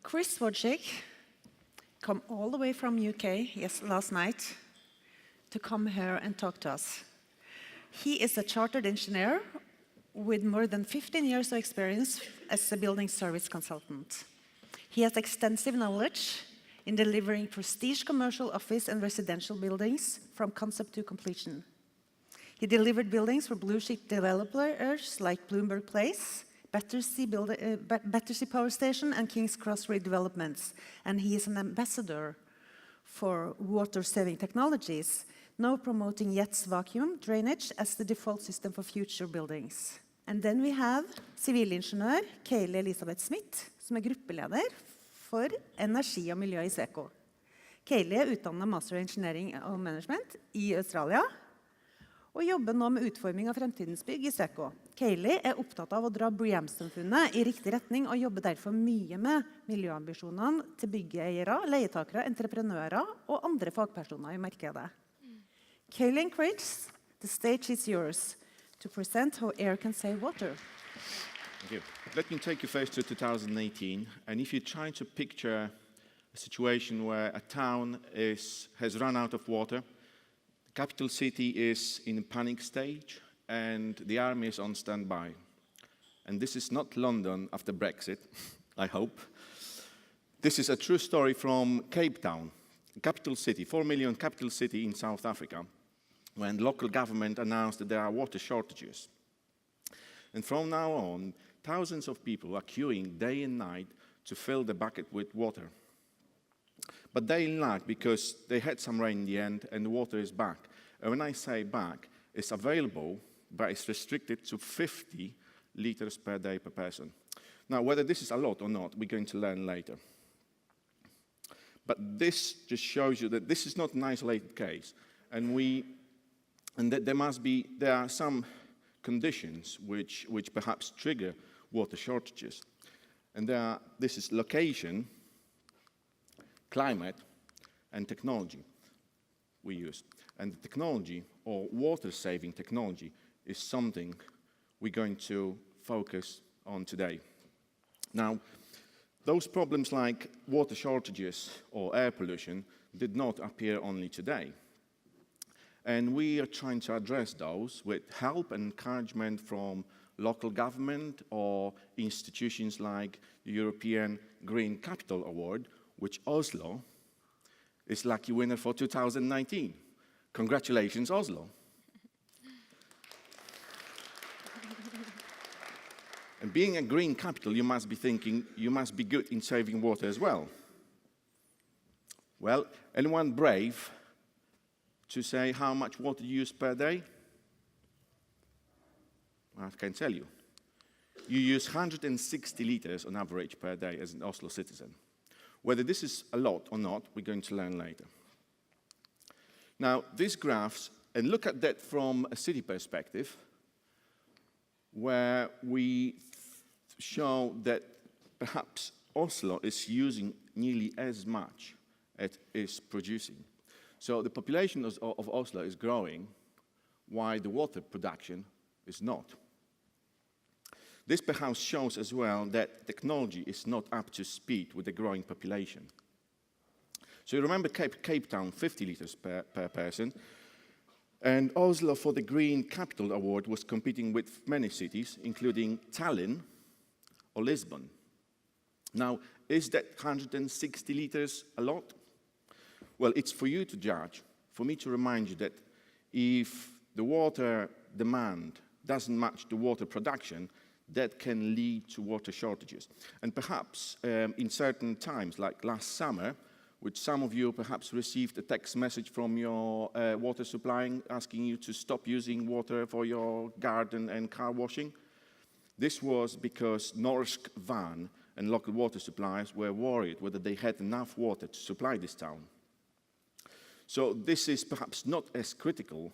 Kris Wojcik come all the way from UK last night to come here and talk to us. He is a chartered engineer with more than 15 years of experience as a building service consultant. He has extensive knowledge in delivering prestige commercial office and residential buildings from concept to completion. He delivered buildings for blue-chip developers like Bloomberg Place, Battersea Power Station and King's Cross redevelopments. And he is an ambassador for water-saving technologies, now promoting Jets vacuum drainage as the default system for future buildings. And then we have sivilingeniør Keyleigh Elisabeth Smith, som gruppeleder for energi og miljø i Sweco. Keyleigh er utdannet Master of Engineering og Management i Australia, og jobber nå med utforming av fremtidens bygg i Sweco. Keyleigh er opptatt av å dra BREEAM-samfunnet i riktig retning, og jobber derfor mye med miljøambisjonene til byggeiere, leietakere, entreprenører og andre fagpersoner i markedet. Keyleigh and Kris, the stage is yours to present how air can save water. Thank you. Let me take you first to 2018, and if you try to picture a situation where a town has run out of water, the capital city is in a panic stage, and the army is on standby. And this is not London after Brexit, I hope. This is a true story from Cape Town, capital city, 4 million capital city in South Africa, when local government announced that there are water shortages. And from now on, thousands of people are queuing day and night to fill the bucket with water. But they lack because they had some rain in the end and the water is back. And when I say back, it's available, but it's restricted to 50 liters per day per person. Now, whether this is a lot or not, we're going to learn later. But this just shows you that this is not an isolated case. And that there are some conditions which perhaps trigger water shortages. And this is location, climate, and technology we use. And the technology, or water-saving technology, is something we're going to focus on today. Now, those problems like water shortages or air pollution did not appear only today. And we are trying to address those with help and encouragement from local government or institutions like the European Green Capital Award, which Oslo is lucky winner for 2019. Congratulations, Oslo. And being a green capital, you must be thinking you must be good in saving water as well. Well, anyone brave to say how much water you use per day? I can tell you. You use 160 liters on average per day as an Oslo citizen. Whether this is a lot or not, we're going to learn later. Now, these graphs, and look at that from a city perspective, where we show that perhaps Oslo is using nearly as much as it is producing. So the population of Oslo is growing, while the water production is not. This perhaps shows as well that technology is not up to speed with the growing population. So you remember Cape Town, 50 liters per person, and Oslo for the Green Capital Award was competing with many cities, including Tallinn or Lisbon. Now, is that 160 liters a lot? Well, it's for you to judge, for me to remind you that if the water demand doesn't match the water production, that can lead to water shortages. And perhaps in certain times, like last summer, which some of you perhaps received a text message from your water supplying asking you to stop using water for your garden and car washing. This was because Norsk Vann and local water suppliers were worried whether they had enough water to supply this town. So this is perhaps not as critical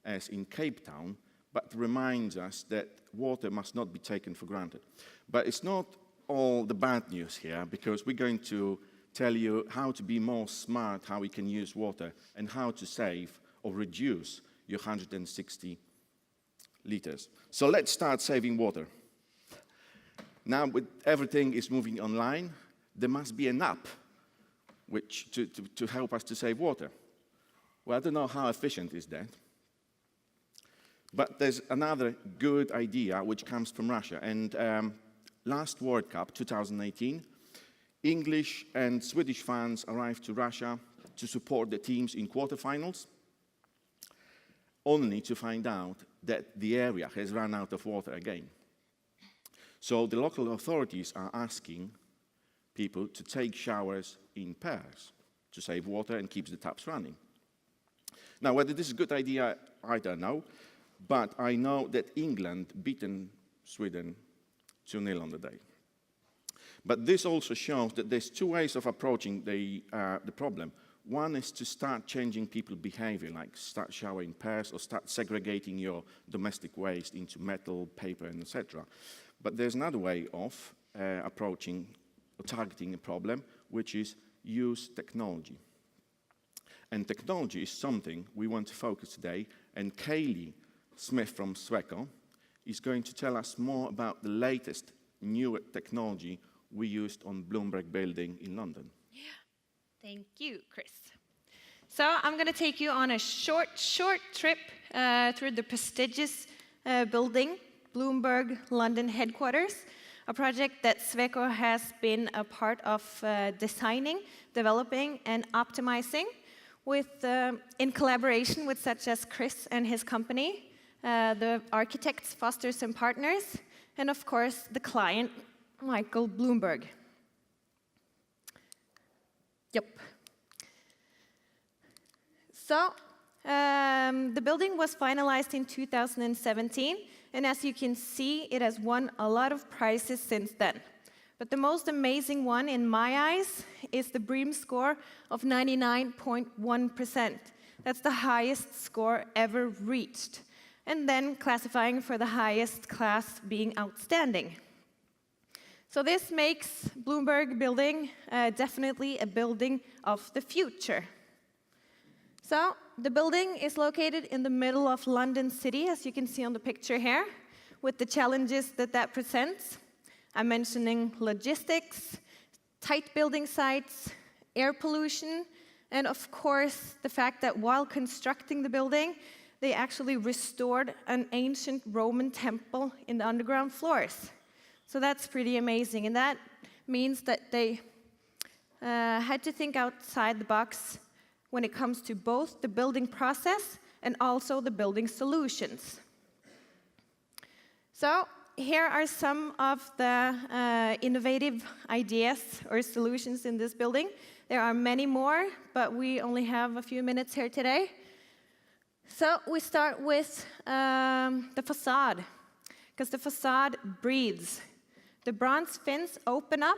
as in Cape Town, but reminds us that water must not be taken for granted. But it's not all the bad news here, because we're going to tell you how to be more smart, how we can use water, and how to save or reduce your 160 liters. So let's start saving water. Now, with everything is moving online, there must be an app which to help us to save water. Well, I don't know how efficient is that. But there's another good idea which comes from Russia. And last World Cup, 2018, English and Swedish fans arrived to Russia to support the teams in quarterfinals, only to find out that the area has run out of water again. So the local authorities are asking people to take showers in pairs to save water and keep the taps running. Now, whether this is a good idea, I don't know, but I know that England beaten Sweden 2-0 on the day. But this also shows that there's two ways of approaching the problem. One is to start changing people's behavior, like start showering in pairs or start segregating your domestic waste into metal, paper, and etc. But there's another way of approaching or targeting a problem, which is use technology. And technology is something we want to focus today, and Keyleigh Smith from Sweco is going to tell us more about the latest new technology we used on Bloomberg building in London. Yeah. Thank you, Kris. So I'm going to take you on a short trip through the prestigious building, Bloomberg London Headquarters, a project that Sweco has been a part of designing, developing, and optimizing in collaboration with such as Kris and his company, the architects, Fosters and Partners, and of course the client, Michael Bloomberg. Yep. So the building was finalized in 2017, and as you can see, it has won a lot of prizes since then. But the most amazing one, in my eyes, is the BREEAM score of 99.1%. That's the highest score ever reached. And then classifying for the highest class being outstanding. So this makes Bloomberg building definitely a building of the future. So the building is located in the middle of London City, as you can see on the picture here, with the challenges that presents. I'm mentioning logistics, tight building sites, air pollution, and of course the fact that while constructing the building, they actually restored an ancient Roman temple in the underground floors. So that's pretty amazing, and that means that they had to think outside the box when it comes to both the building process and also the building solutions. So here are some of the innovative ideas or solutions in this building. There are many more, but we only have a few minutes here today. So we start with the facade, because the facade breathes. The bronze fins open up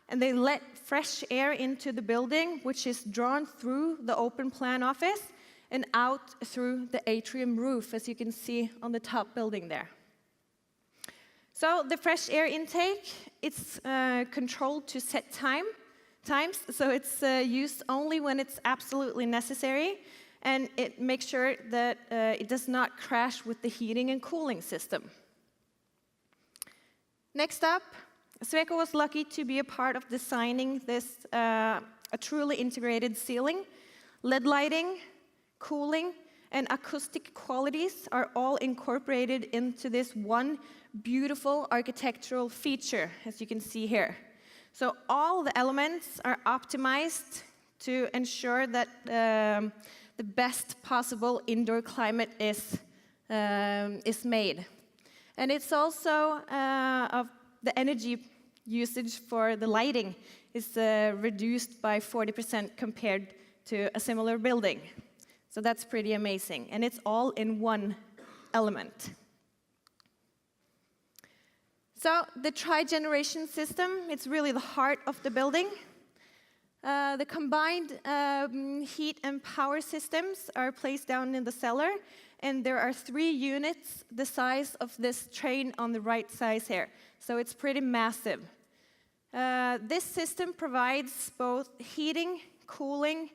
and they let fresh air into the building, which is drawn through the open plan office and out through the atrium roof, as you can see on the top building there. So the fresh air intake, it's controlled to set times, so it's used only when it's absolutely necessary, and it makes sure that it does not crash with the heating and cooling system. Next up, Sweco was lucky to be a part of designing this a truly integrated ceiling. LED lighting, cooling, and acoustic qualities are all incorporated into this one beautiful architectural feature, as you can see here. So all the elements are optimized to ensure that the best possible indoor climate is made. And it's also of the energy usage for the lighting is reduced by 40% compared to a similar building. So that's pretty amazing. And it's all in one element. So the tri-generation system, it's really the heart of the building. The combined heat and power systems are placed down in the cellar, and there are 3 units the size of this train on the right side here. So it's pretty massive. This system provides both heating, cooling,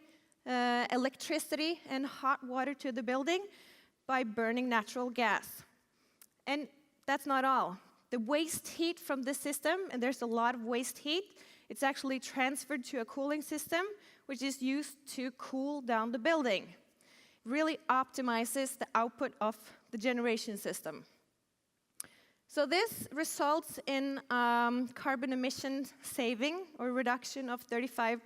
electricity, and hot water to the building by burning natural gas. And that's not all. The waste heat from this system, and there's a lot of waste heat, It's actually transferred to a cooling system, which is used to cool down the building. Really optimizes the output of the generation system. So this results in carbon emission saving or reduction of 35%.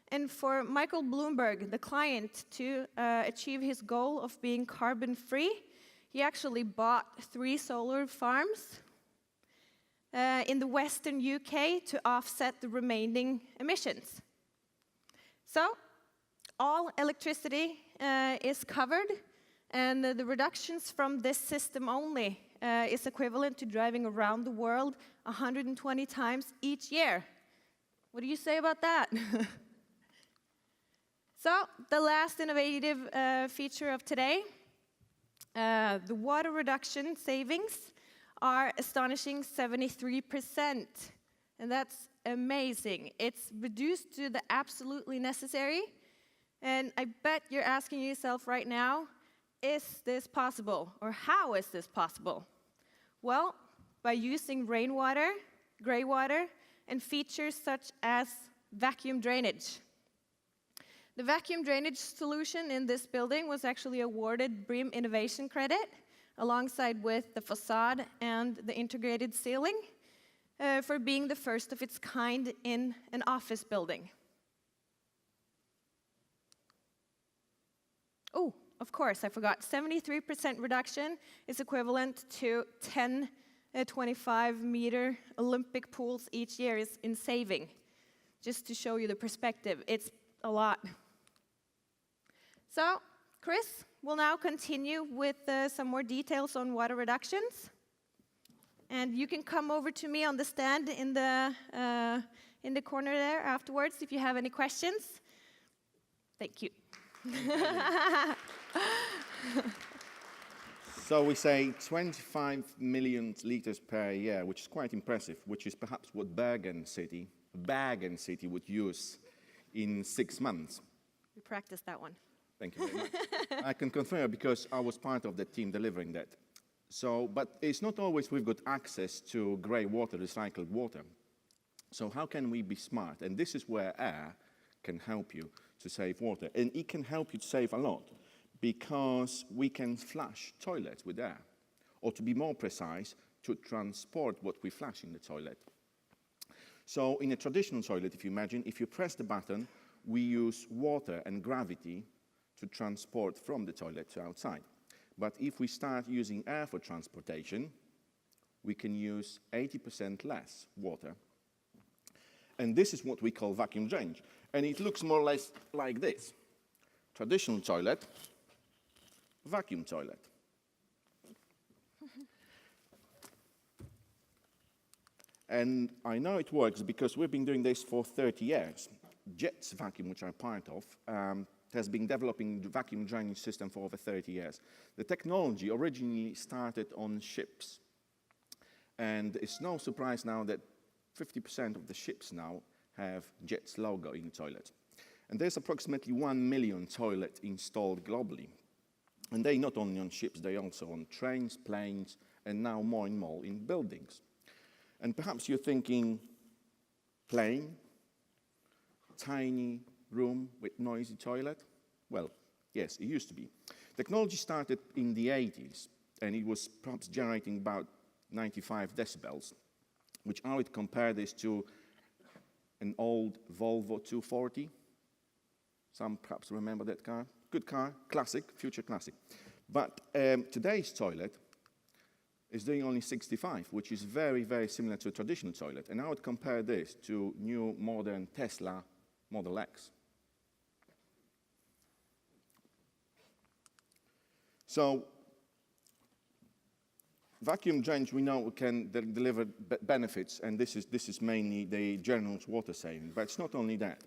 And for Michael Bloomberg, the client, to achieve his goal of being carbon-free, he actually bought 3 solar farms in the Western UK to offset the remaining emissions. So all electricity is covered, and the reductions from this system only is equivalent to driving around the world 120 times each year. What do you say about that? So the last innovative feature of today, the water reduction savings are astonishing 73%, and that's amazing. It's reduced to the absolutely necessary, and I bet you're asking yourself right now, is this possible, or how is this possible? Well, by using rainwater, grey water, and features such as vacuum drainage. The vacuum drainage solution in this building was actually awarded BREEAM Innovation Credit, alongside with the facade and the integrated ceiling, for being the first of its kind in an office building. Oh, of course, I forgot. 73% reduction is equivalent to 10 25-meter Olympic pools each year is in saving. Just to show you the perspective, it's a lot. So, Kris will now continue with some more details on water reductions. And you can come over to me on the stand in the corner there afterwards if you have any questions. Thank you. So we say 25 million liters per year, which is quite impressive, which is perhaps what Bergen City would use in 6 months. We practiced that one. Thank you very much. I can confirm because I was part of the team delivering that. So, but it's not always we've got access to grey water, recycled water. So how can we be smart? And this is where air can help you to save water. And it can help you to save a lot because we can flush toilets with air. Or to be more precise, to transport what we flush in the toilet. So in a traditional toilet, if you imagine, if you press the button, we use water and gravity to transport from the toilet to outside. But if we start using air for transportation, we can use 80% less water. And this is what we call vacuum drainage. And it looks more or less like this. Traditional toilet, vacuum toilet. And I know it works because we've been doing this for 30 years. Jets Vacuum, which I'm part of, has been developing the vacuum drainage system for over 30 years. The technology originally started on ships. And it's no surprise now that 50% of the ships now have Jets logo in the toilet. And there's approximately 1 million toilets installed globally. And they not only on ships, they also on trains, planes, and now more and more in buildings. And perhaps you're thinking, plane, tiny room with noisy toilet? Well, yes, it used to be. Technology started in the 80s, and it was perhaps generating about 95 decibels, which I would compare this to an old Volvo 240. Some perhaps remember that car. Good car, classic, future classic. But today's toilet is doing only 65, which is very, very similar to a traditional toilet. And I would compare this to new modern Tesla Model X. So vacuum drainage, we know, can deliver benefits, and this is mainly the general water saving. But it's not only that.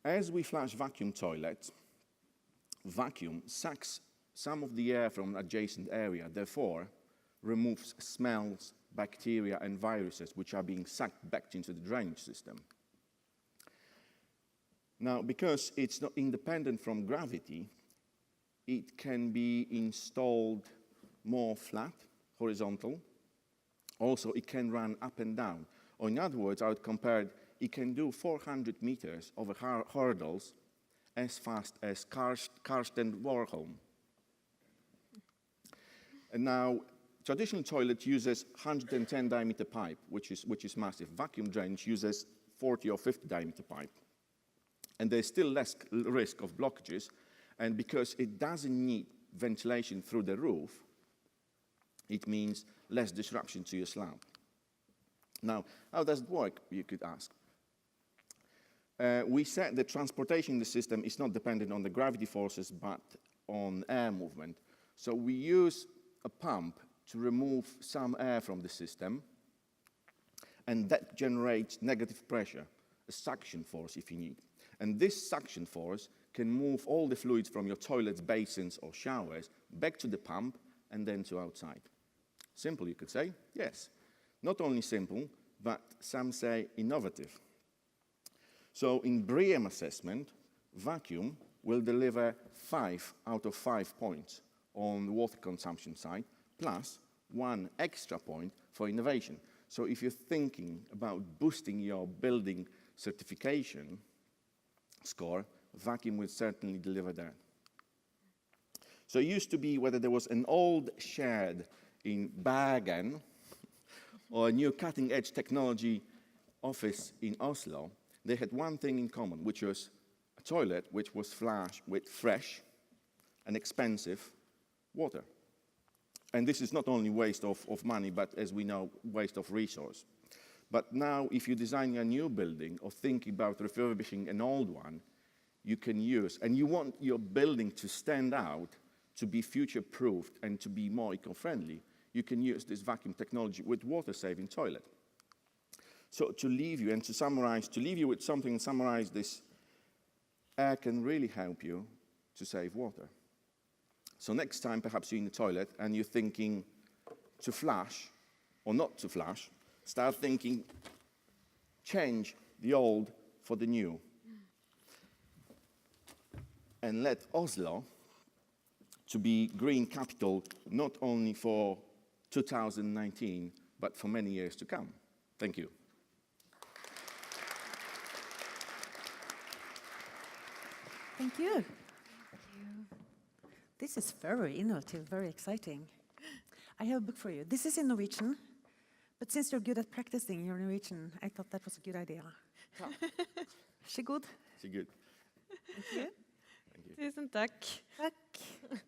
As we flush vacuum toilets, vacuum sucks some of the air from adjacent area, therefore removes smells, bacteria, and viruses which are being sucked back into the drainage system. Now, because it's not independent from gravity, it can be installed more flat, horizontal. Also, it can run up and down, Or in other words, I would compare it can do 400 meters over hurdles as fast as Karsten Warholm. And now, traditional toilet uses 110 diameter pipe, which is massive. Vacuum drainage uses 40 or 50 diameter pipe. And there's still less risk of blockages. And because it doesn't need ventilation through the roof, it means less disruption to your slab. Now, how does it work, you could ask? We said that transportation in the system is not dependent on the gravity forces, but on air movement. So we use a pump to remove some air from the system, and that generates negative pressure, a suction force if you need. And this suction force can move all the fluids from your toilets, basins, or showers back to the pump and then to outside. Simple, you could say? Yes. Not only simple, but some say innovative. So in BREEAM assessment, vacuum will deliver 5 out of 5 points on the water consumption side, plus 1 extra point for innovation. So if you're thinking about boosting your building certification score, vacuum will certainly deliver that. So it used to be whether there was an old shed in Bergen or a new cutting-edge technology office in Oslo, they had one thing in common, which was a toilet which was flushed with fresh and expensive water. And this is not only waste of money, but as we know, waste of resource. But now, if you design a new building or think about refurbishing an old one, you can use, and you want your building to stand out, to be future-proofed and to be more eco-friendly, you can use this vacuum technology with water-saving toilet. So to leave you and to summarize, to leave you with something and summarize this, air can really help you to save water. So next time perhaps you're in the toilet and you're thinking to flush or not to flush, start thinking, change the old for the new. And let Oslo to be green capital not only for 2019, but for many years to come. Thank you. Thank you. This is very innovative, very exciting. I have a book for you. This is in Norwegian, but since you're good at practicing your Norwegian, I thought that was a good idea. She good? She good. Thank you. Tusen takk. Takk.